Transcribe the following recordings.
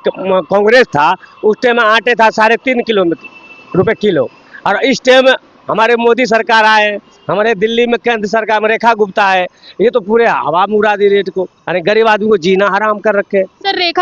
कांग्रेस था उस टाइम आटे था 3.5 रुपए किलो, और इस टाइम हमारे मोदी सरकार आए, हमारे दिल्ली में केंद्र सरकार में रेखा गुप्ता है, ये तो पूरे हवा में उड़ा दी रेट को, अरे गरीब आदमी को जीना हराम कर रखे। सर रेखा,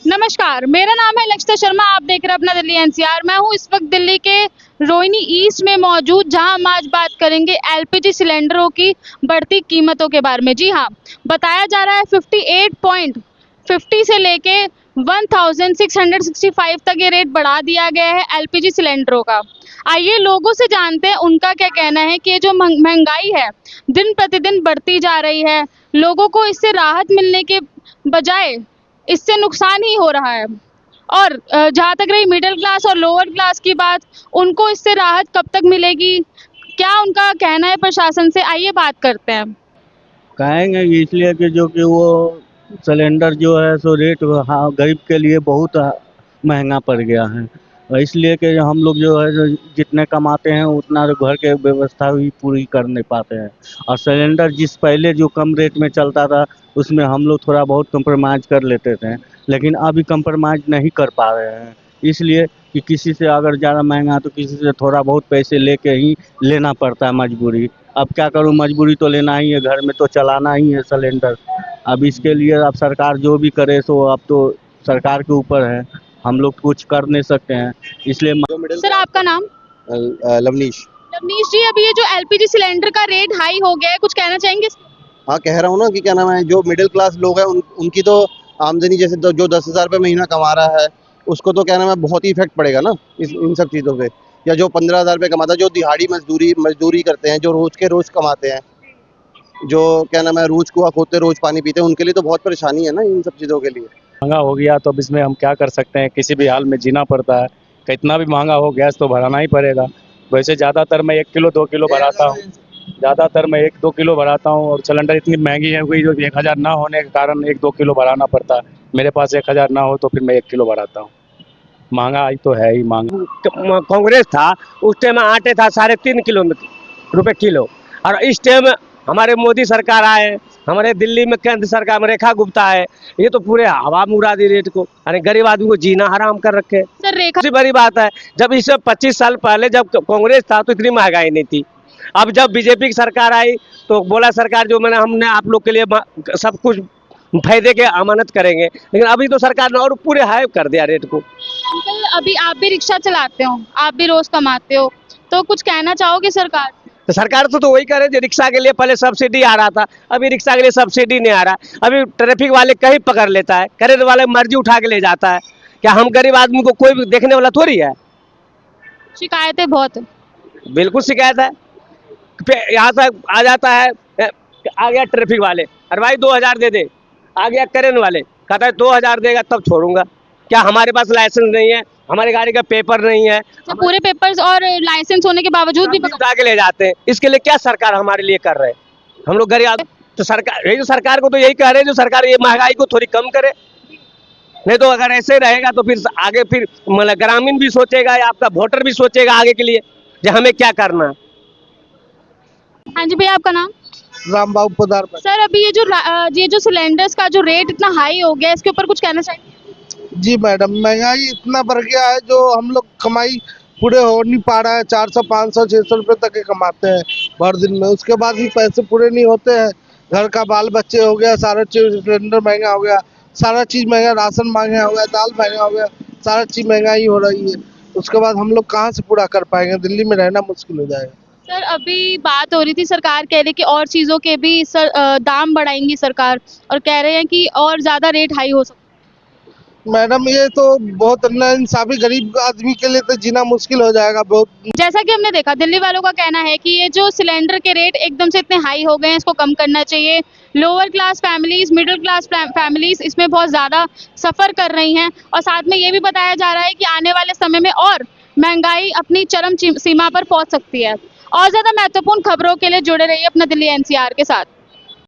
नमस्कार, मेरा नाम है लक्षिता शर्मा। आप देख रहे हैं अपना दिल्ली एनसीआर। मैं हूं इस वक्त दिल्ली के रोहिणी ईस्ट में मौजूद, जहां हम आज बात करेंगे एलपीजी सिलेंडरों की बढ़ती कीमतों के बारे में। जी हाँ, बताया जा रहा है 58.50 से लेके 1665 तक ये रेट बढ़ा दिया गया है एलपीजी सिलेंडरों का। आइए लोगों से जानते हैं उनका क्या कहना है कि ये जो महंगाई है दिन प्रतिदिन बढ़ती जा रही है, लोगों को इससे राहत मिलने के बजाय इससे नुकसान ही हो रहा है। और जहाँ तक रही मिडिल क्लास और लोअर क्लास की बात, उनको इससे राहत कब तक मिलेगी, क्या उनका कहना है प्रशासन से, आइए बात करते हैं। कहेंगे इसलिए कि जो कि वो सिलेंडर जो है सो रेट गरीब के लिए बहुत महंगा पड़ गया है, और इसलिए कि हम लोग जो है जो जितने कमाते हैं उतना घर के व्यवस्था भी पूरी कर नहीं पाते हैं। और सिलेंडर जिस पहले जो कम रेट में चलता था उसमें हम लोग थोड़ा बहुत कंप्रोमाइज़ कर लेते थे, लेकिन अभी कंप्रोमाइज़ नहीं कर पा रहे हैं, इसलिए कि किसी से अगर ज़्यादा महंगा तो किसी से थोड़ा बहुत पैसे लेके ही लेना पड़ता है मजबूरी। अब क्या करूं, मजबूरी तो लेना ही है, घर में तो चलाना ही है सिलेंडर। अब इसके लिए अब सरकार जो भी करे सो अब तो सरकार के ऊपर है, हम लोग कुछ कर नहीं सकते हैं, इसलिए। सर आपका नाम? लवनीश। लवनीश जी, अभी ये जो एलपीजी सिलेंडर का रेट हाई हो गया है, कुछ कहना चाहेंगे? हाँ, कह रहा हूँ ना कि क्या नाम है, जो मिडिल क्लास लोग हैं उनकी तो आमदनी जैसे जो 10,000 रुपये महीना कमा रहा है उसको तो क्या नाम है बहुत ही इफेक्ट पड़ेगा ना इन सब चीज़ों पे। या जो 15,000 रुपये कमाता है, जो दिहाड़ी मजदूरी करते हैं, जो रोज के रोज कमाते हैं, जो क्या नाम है रोज कुआ खोदते रोज पानी पीते हैं, उनके लिए तो बहुत परेशानी है ना इन सब चीज़ों के लिए। महंगा हो गया तो अब इसमें हम क्या कर सकते हैं, किसी भी हाल में जीना पड़ता है। कितना भी महंगा हो गैस तो भराना ही पड़ेगा। वैसे ज़्यादातर मैं 1 किलो 2 किलो भराता हूँ, ज़्यादातर मैं 1-2 किलो भराता हूँ, और सिलेंडर इतनी महंगी है हुई जो 1000 ना होने के कारण 1-2 किलो भराना पड़ता है। मेरे पास 1000 ना हो तो फिर मैं 1 किलो भराता हूँ। महंगाई तो है ही महंगा। कांग्रेस था उस टाइम आटे था 3.5 रुपए किलो, और इस टाइम हमारे मोदी सरकार आए, हमारे दिल्ली में केंद्र सरकार में रेखा गुप्ता है, ये तो पूरे हवा में उड़ा दी रेट को, अरे गरीब आदमी को जीना हराम कर रखे। सर रेखा, सबसे बड़ी बात है, जब इस 25 साल पहले जब कांग्रेस था तो इतनी महंगाई नहीं थी। अब जब बीजेपी की सरकार आई तो बोला सरकार जो मैंने हमने आप लोग के लिए सब कुछ फायदे के अमानत करेंगे, लेकिन अभी तो सरकार ने और पूरे हाई कर दिया रेट को। अंकल अभी आप भी रिक्शा चलाते हो, आप भी रोज कमाते हो, तो कुछ कहना चाहोगे सरकार? तो सरकार तो वही करे जो रिक्शा के लिए पहले सब्सिडी आ रहा था, अभी रिक्शा के लिए सब्सिडी नहीं आ रहा। अभी ट्रैफिक वाले कहीं पकड़ लेता है, करे वाले मर्जी उठा के ले जाता है। क्या हम गरीब आदमी को कोई भी देखने वाला थोड़ी है? शिकायतें बहुत है। बिल्कुल शिकायत है। यहाँ तक आ जाता है, आ गया ट्रैफिक वाले, अरे भाई 2000 दे दे, आ गया करेन वाले, कहता है 2000 देगा तब छोड़ूंगा। क्या हमारे पास लाइसेंस नहीं है, हमारे गाड़ी का पेपर नहीं है, तो पूरे पेपर्स और लाइसेंस होने के बावजूद भी उठा के ले जाते हैं। इसके लिए क्या सरकार हमारे लिए कर रहे हैं? हम लोग गरीब आदमी, तो सरकार यही, जो सरकार को तो यही कह रहे हैं जो सरकार ये महंगाई को थोड़ी कम करे, नहीं तो अगर ऐसे रहेगा तो फिर आगे फिर मतलब ग्रामीण भी सोचेगा या आपका वोटर भी सोचेगा आगे के लिए जो हमें क्या करना है। हाँ जी भैया, आपका नाम? राम बाबू पोदार पर। सर अभी ये जो सिलेंडर्स का जो रेट इतना हाई हो गया है, इसके ऊपर कुछ कहना चाहिए? जी मैडम, महंगाई इतना बढ़ गया है जो हम लोग कमाई पूरे हो नहीं पा रहा है। 400 500 600 रुपये तक के कमाते हैं भर दिन में, उसके बाद भी पैसे पूरे नहीं होते हैं। घर का बाल बच्चे हो गया, सारा चीज, सिलेंडर महंगा हो गया, सारा चीज महंगा, राशन महंगा हो गया, दाल महंगा हो गया, सारा चीज महंगाई हो रही है। उसके बाद हम लोग कहाँ से पूरा कर पाएंगे, दिल्ली में रहना मुश्किल हो जाएगा। सर अभी बात हो रही थी, सरकार कह रही कि और चीज़ों के भी दाम बढ़ाएंगी सरकार, और कह रहे हैं कि और ज़्यादा रेट हाई हो सकता मैडम ये तो बहुत नाइंसाफी, गरीब आदमी के लिए तो जीना मुश्किल हो जाएगा बहुत। है। जैसा कि हमने देखा, दिल्ली वालों का कहना है कि ये जो सिलेंडर के रेट एकदम से इतने हाई हो गए हैं, इसको कम करना चाहिए। Lower class families, middle class families इसमें बहुत ज़्यादा सफ़र कर रही हैं, और साथ में ये भी बताया जा रहा है कि आने वाले समय में और महंगाई अपनी चरम सीमा पर पहुँच सकती है। और ज़्यादा महत्वपूर्ण खबरों के लिए जुड़े रहिए अपना दिल्ली एनसीआर के साथ।